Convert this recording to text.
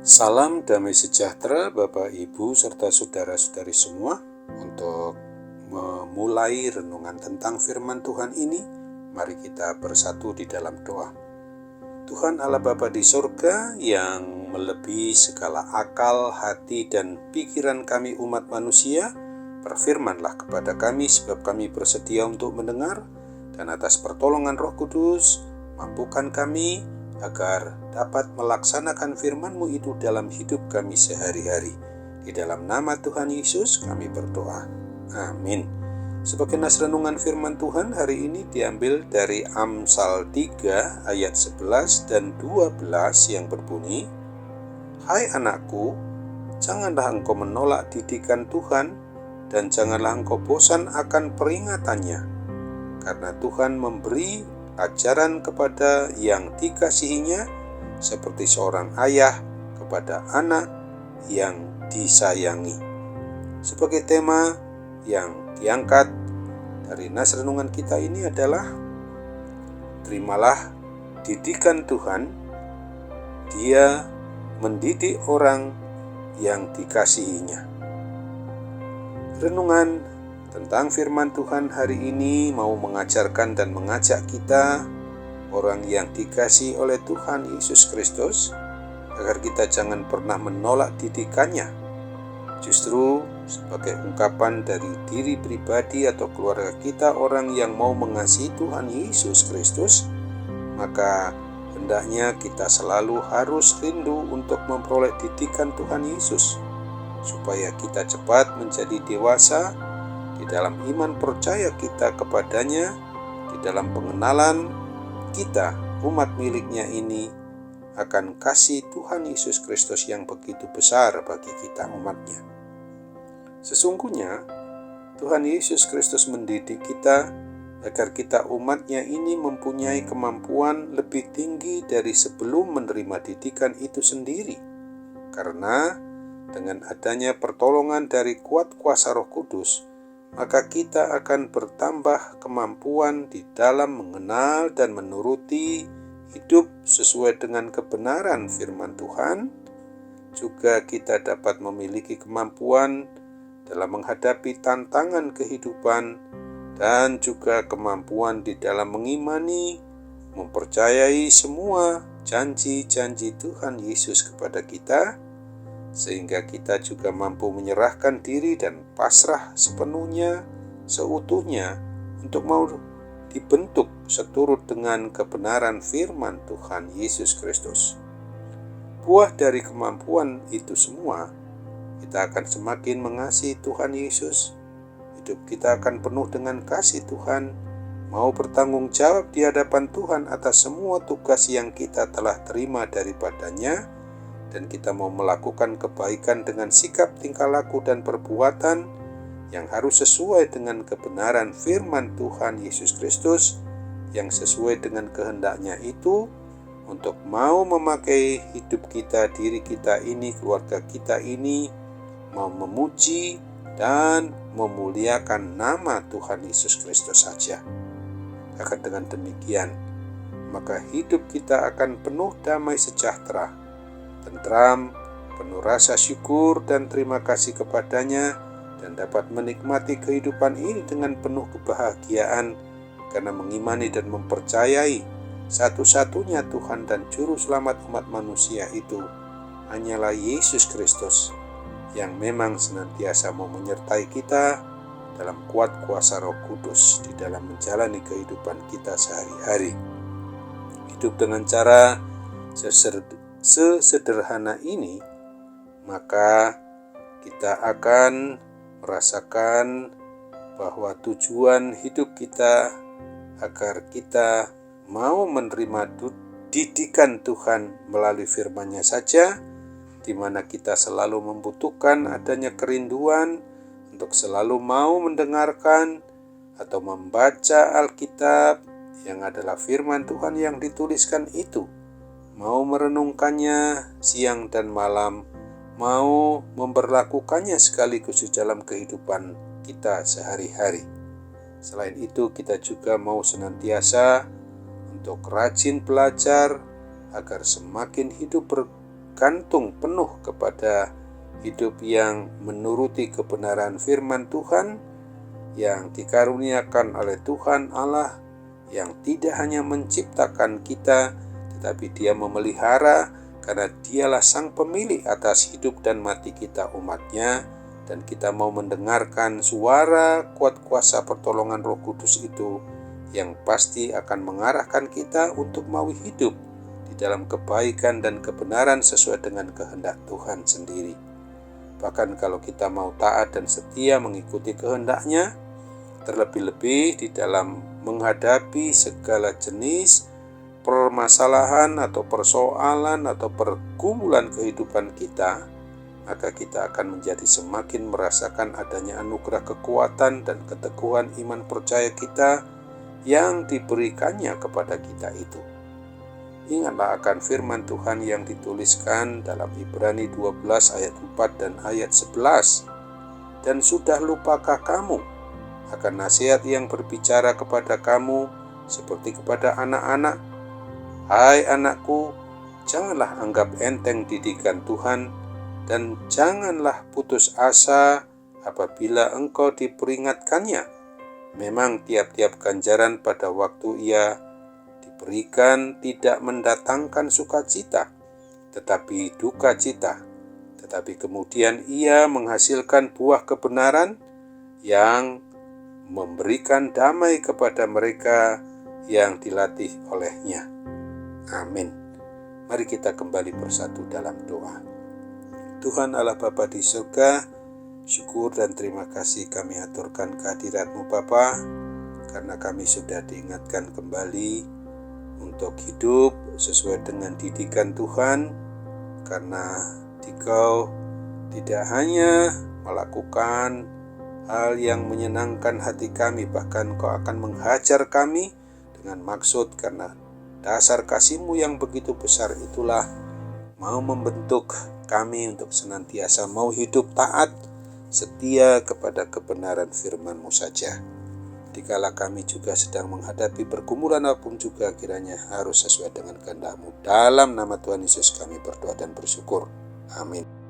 Salam damai sejahtera Bapak Ibu serta saudara-saudari semua. Untuk memulai renungan tentang firman Tuhan ini, mari kita bersatu di dalam doa. Tuhan Allah Bapa di surga yang melebihi segala akal, hati, dan pikiran kami umat manusia, berfirmanlah kepada kami sebab kami bersedia untuk mendengar, dan atas pertolongan Roh Kudus, mampukan kami agar dapat melaksanakan firman-Mu itu dalam hidup kami sehari-hari. Di dalam nama Tuhan Yesus kami berdoa. Amin. Sebagai nas renungan firman Tuhan hari ini diambil dari Amsal 3 ayat 11 dan 12 yang berbunyi, "Hai anakku, janganlah engkau menolak didikan Tuhan dan janganlah engkau bosan akan peringatannya, karena Tuhan memberi ajaran kepada yang dikasihinya seperti seorang ayah kepada anak yang disayangi." Sebagai tema yang diangkat dari nas renungan kita ini adalah terimalah didikan Tuhan, Dia mendidik orang yang dikasihinya. Renungan tentang firman Tuhan hari ini mau mengajarkan dan mengajak kita, orang yang dikasihi oleh Tuhan Yesus Kristus, agar kita jangan pernah menolak didikannya. Justru sebagai ungkapan dari diri pribadi atau keluarga kita, orang yang mau mengasihi Tuhan Yesus Kristus, maka hendaknya kita selalu harus rindu untuk memperoleh didikan Tuhan Yesus, supaya kita cepat menjadi dewasa di dalam iman percaya kita kepadanya, di dalam pengenalan kita umat miliknya ini akan kasih Tuhan Yesus Kristus yang begitu besar bagi kita umatnya. Sesungguhnya Tuhan Yesus Kristus mendidik kita agar kita umatnya ini mempunyai kemampuan lebih tinggi dari sebelum menerima didikan itu sendiri, karena dengan adanya pertolongan dari kuat kuasa Roh Kudus, maka kita akan bertambah kemampuan di dalam mengenal dan menuruti hidup sesuai dengan kebenaran firman Tuhan. Juga kita dapat memiliki kemampuan dalam menghadapi tantangan kehidupan dan juga kemampuan di dalam mengimani, mempercayai semua janji-janji Tuhan Yesus kepada kita, sehingga kita juga mampu menyerahkan diri dan pasrah sepenuhnya, seutuhnya untuk mau dibentuk seturut dengan kebenaran firman Tuhan Yesus Kristus. Buah dari kemampuan itu semua, kita akan semakin mengasihi Tuhan Yesus. Hidup kita akan penuh dengan kasih Tuhan, mau bertanggung jawab di hadapan Tuhan atas semua tugas yang kita telah terima daripadanya, dan kita mau melakukan kebaikan dengan sikap, tingkah laku, dan perbuatan yang harus sesuai dengan kebenaran firman Tuhan Yesus Kristus, yang sesuai dengan kehendaknya itu, untuk mau memakai hidup kita, diri kita ini, keluarga kita ini, mau memuji dan memuliakan nama Tuhan Yesus Kristus saja. Akan dengan demikian, maka hidup kita akan penuh damai sejahtera, tentram, penuh rasa syukur dan terima kasih kepadanya, dan dapat menikmati kehidupan ini dengan penuh kebahagiaan karena mengimani dan mempercayai satu-satunya Tuhan dan Juru Selamat umat manusia itu hanyalah Yesus Kristus, yang memang senantiasa mau menyertai kita dalam kuat kuasa Roh Kudus di dalam menjalani kehidupan kita sehari-hari. Hidup dengan cara sesederhana ini, maka kita akan merasakan bahwa tujuan hidup kita agar kita mau menerima didikan Tuhan melalui firman-Nya saja, di mana kita selalu membutuhkan adanya kerinduan untuk selalu mau mendengarkan atau membaca Alkitab yang adalah firman Tuhan yang dituliskan itu, mau merenungkannya siang dan malam, mau memberlakukannya sekaligus di dalam kehidupan kita sehari-hari. Selain itu, kita juga mau senantiasa untuk rajin belajar agar semakin hidup bergantung penuh kepada hidup yang menuruti kebenaran firman Tuhan, yang dikaruniakan oleh Tuhan Allah, yang tidak hanya menciptakan kita, tetapi Dia memelihara, karena Dialah sang pemilik atas hidup dan mati kita umatnya. Dan kita mau mendengarkan suara kuat kuasa pertolongan Roh Kudus itu, yang pasti akan mengarahkan kita untuk mau hidup di dalam kebaikan dan kebenaran sesuai dengan kehendak Tuhan sendiri. Bahkan kalau kita mau taat dan setia mengikuti kehendak-Nya, terlebih-lebih di dalam menghadapi segala jenis permasalahan atau persoalan atau pergumulan kehidupan kita, maka kita akan menjadi semakin merasakan adanya anugerah kekuatan dan keteguhan iman percaya kita yang diberikannya kepada kita itu. Ingatlah akan firman Tuhan yang dituliskan dalam Ibrani 12 ayat 4 dan ayat 11. Dan sudah lupakah kamu akan nasihat yang berbicara kepada kamu seperti kepada anak-anak? Hai anakku, janganlah anggap enteng didikan Tuhan, dan janganlah putus asa apabila engkau diperingatkannya. Memang tiap-tiap ganjaran pada waktu ia diberikan tidak mendatangkan sukacita, tetapi duka cita. Tetapi kemudian ia menghasilkan buah kebenaran yang memberikan damai kepada mereka yang dilatih olehnya. Amin. Mari kita kembali bersatu dalam doa. Tuhan Allah Bapa di surga, syukur dan terima kasih kami aturkan kehadirat-Mu Bapa, karena kami sudah diingatkan kembali untuk hidup sesuai dengan didikan Tuhan, karena Dikau tidak hanya melakukan hal yang menyenangkan hati kami, bahkan Kau akan menghajar kami dengan maksud, karena dasar kasih-Mu yang begitu besar itulah mau membentuk kami untuk senantiasa mau hidup taat, setia kepada kebenaran firman-Mu saja. Dikala kami juga sedang menghadapi pergumulan apapun juga, kiranya harus sesuai dengan kehendak-Mu. Dalam nama Tuhan Yesus kami berdoa dan bersyukur. Amin.